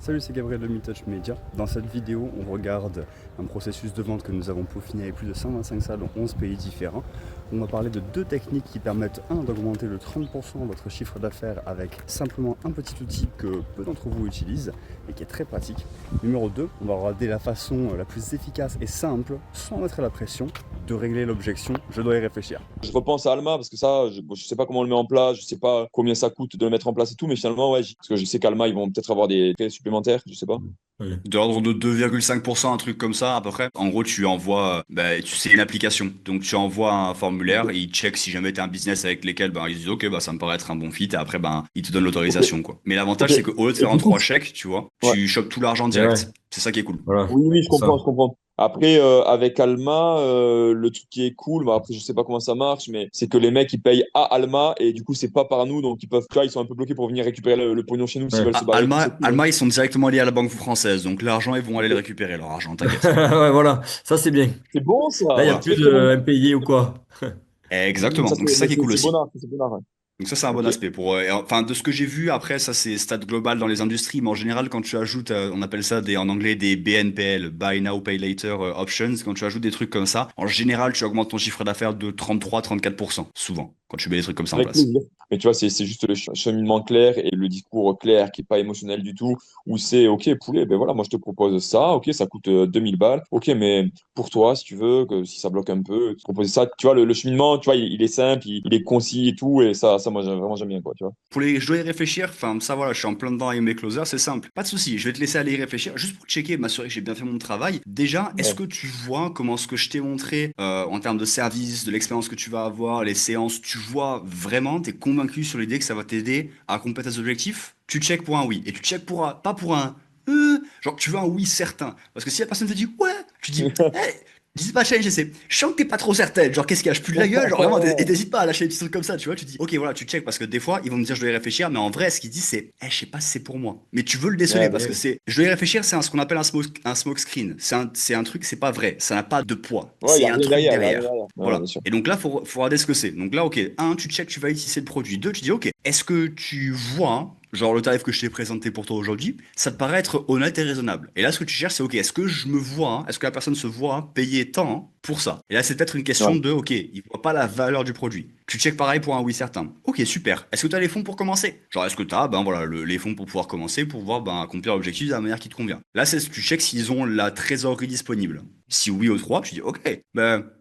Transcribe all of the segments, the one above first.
Salut, c'est Gabriel de Meetouch Media. Dans cette vidéo, on regarde un processus de vente que nous avons peaufiné avec plus de 125 salles dans 11 pays différents. On va parler de deux techniques qui permettent, un, d'augmenter de 30% votre chiffre d'affaires avec simplement un petit outil que peu d'entre vous utilisent et qui est très pratique. Numéro 2, on va regarder la façon la plus efficace et simple, sans mettre la pression, de régler l'objection « je dois y réfléchir ». Je repense à Alma parce que ça, je sais pas comment on le met en place, je sais pas combien ça coûte de le mettre en place et tout, mais finalement, ouais, parce que je sais qu'Alma, ils vont peut-être avoir des frais supplémentaires, je sais pas. De l'ordre de 2,5%, un truc comme ça à peu près. En gros, tu envoies, c'est une application. Donc tu envoies un formulaire et ils checkent si jamais tu as un business avec lesquels ils se disent ok, ça me paraît être un bon fit et après ils te donnent Ok, l'autorisation quoi. Mais ok. l'avantage c'est qu'au lieu de Et faire un du coup, 3 chèques, tu vois, ouais. tu chopes tout l'argent Et ouais, direct. C'est ça qui est cool. voilà, Oui, oui, je c'est ça. comprends, je comprends. Après, avec Alma, le truc qui est cool, bah après, je sais pas comment ça marche, mais c'est que les mecs, ils payent à Alma et du coup, c'est pas par nous, donc ils peuvent, tu vois, ils sont un peu bloqués pour venir récupérer le pognon chez nous s'ils Ouais. veulent se barrer et tout, c'est cool, hein. Alma, ils sont directement liés à la banque française. Donc l'argent, ils vont aller le récupérer, leur argent, t'inquiète. Ouais, voilà, ça c'est bien. C'est bon, Là, il n'y a ça. Voilà. plus Très, très bon. de impayés ou quoi. Exactement. Ça, Donc c'est ça qui est cool c'est aussi. bonard, c'est bonard. Donc ça, c'est un bon Ok. aspect. Enfin, de ce que j'ai vu, après, ça, c'est stat global dans les industries, mais en général, quand tu ajoutes, on appelle ça en anglais des BNPL, Buy Now, Pay Later Options, quand tu ajoutes des trucs comme ça, en général, tu augmentes ton chiffre d'affaires de 33-34%, souvent, quand tu mets des trucs comme ça en Avec place. plaisir. Mais tu vois, c'est juste le cheminement clair et le discours clair qui est pas émotionnel du tout, où c'est, OK, poulet, ben voilà, moi je te propose ça, OK, ça coûte 2000 balles, OK, mais pour toi, si tu veux, que si ça bloque un peu, te proposer ça, tu vois, le cheminement, tu vois, il est simple, il est concis et tout, et ça moi, vraiment, j'aime bien, quoi, tu vois. Pour les, je dois y réfléchir, enfin, ça, voilà, je suis en plein dedans avec mes closers, c'est simple. Pas de souci, je vais te laisser aller y réfléchir, juste pour checker, m'assurer que j'ai bien fait mon travail. Déjà, est-ce Ouais. que tu vois comment ce que je t'ai montré, en termes de service, de l'expérience que tu vas avoir, les séances, tu vois vraiment, t'es convaincu sur l'idée que ça va t'aider à accomplir tes objectifs? Tu check pour un oui, et tu check pour un, pas pour un genre tu veux un oui certain. Parce que si la personne te dit ouais, tu dis, hey, dis pas challenge, c'est, je sens que t'es pas trop certaine, genre qu'est-ce qu'il y a, je pue de la gueule, genre vraiment, et t'hésites pas à lâcher des petits trucs comme ça, tu vois, tu dis, ok, voilà, tu check parce que des fois, ils vont me dire, je dois y réfléchir, mais en vrai, ce qu'ils disent, c'est, je sais pas si c'est pour moi. Mais tu veux le déceler Ouais, parce que c'est, je dois y réfléchir, c'est ce qu'on appelle un smoke screen. C'est un truc, c'est pas vrai, ça n'a pas de poids, ouais, il y c'est a un rien truc derrière, il y a rien derrière. derrière. Ouais, bien Voilà. sûr. Et donc là, faut regarder ce que c'est. Donc là, ok, un, tu check, tu valides si c'est le produit. Deux, tu dis, ok, est-ce que tu vois, genre le tarif que je t'ai présenté pour toi aujourd'hui, ça te paraît être honnête et raisonnable. Et là, ce que tu cherches, c'est OK, est-ce que je me vois, est-ce que la personne se voit payer tant pour ça? Et là, c'est peut-être une question Ouais. de OK, il voit pas la valeur du produit. Tu check pareil pour un oui certain. OK, super. Est-ce que tu as les fonds pour commencer? Genre, est-ce que tu as voilà, les fonds pour pouvoir commencer, pour pouvoir accomplir l'objectif de la manière qui te convient? Là, tu check s'ils ont la trésorerie disponible. Si oui aux trois, tu dis OK,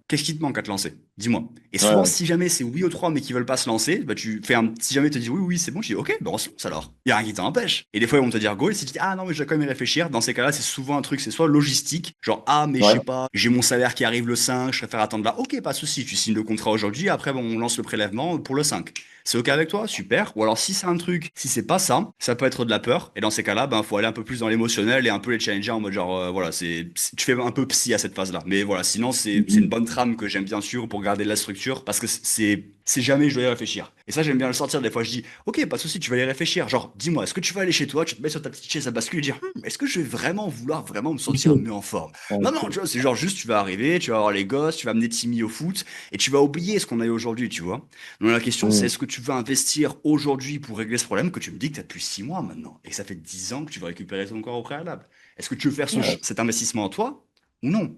qu'est-ce qui te manque à te lancer? Dis-moi. Et souvent, Ouais. si jamais c'est oui aux trois mais qu'ils veulent pas se lancer, tu fais un. Si jamais ils te disent oui, oui, c'est bon, je dis ok, on se lance alors. Il y a rien qui t'empêche. Et des fois, ils vont te dire go, et si tu dis ah non, mais je dois quand même y réfléchir, dans ces cas-là, c'est souvent un truc, c'est soit logistique, genre ah, mais je sais Ouais. pas, j'ai mon salaire qui arrive le 5, je préfère attendre là. Ok, pas de souci, tu signes le contrat aujourd'hui, après, on lance le prélèvement pour le 5. C'est ok avec toi? Super. Ou alors, si c'est un truc, si c'est pas ça, ça peut être de la peur. Et dans ces cas-là, faut aller un peu plus dans l'émotionnel et un peu les challenger en mode genre, voilà, tu fais un peu psy à cette phase-là. Mais voilà, sinon, c'est une bonne trame que j'aime bien sûr pour garder la structure parce que c'est jamais je dois y réfléchir. Et ça, j'aime bien le sortir. Des fois, je dis, ok, pas de souci, tu vas y réfléchir. Genre, dis-moi, est-ce que tu vas aller chez toi, tu te mets sur ta petite chaise à bascule et dire, est-ce que je vais vraiment vouloir vraiment me sentir mieux en forme? Non, non, Ok. tu vois, c'est genre juste, tu vas arriver, tu vas avoir les gosses, tu vas amener Timmy au foot et tu vas oublier ce qu'on a eu aujourd'hui, tu vois. Donc la question, c'est Mm. est-ce que tu veux investir aujourd'hui pour régler ce problème que tu me dis que tu as depuis 6 mois maintenant et que ça fait 10 ans que tu vas récupérer ton corps au préalable? Est-ce que tu veux faire Ouais. cet investissement en toi ou non?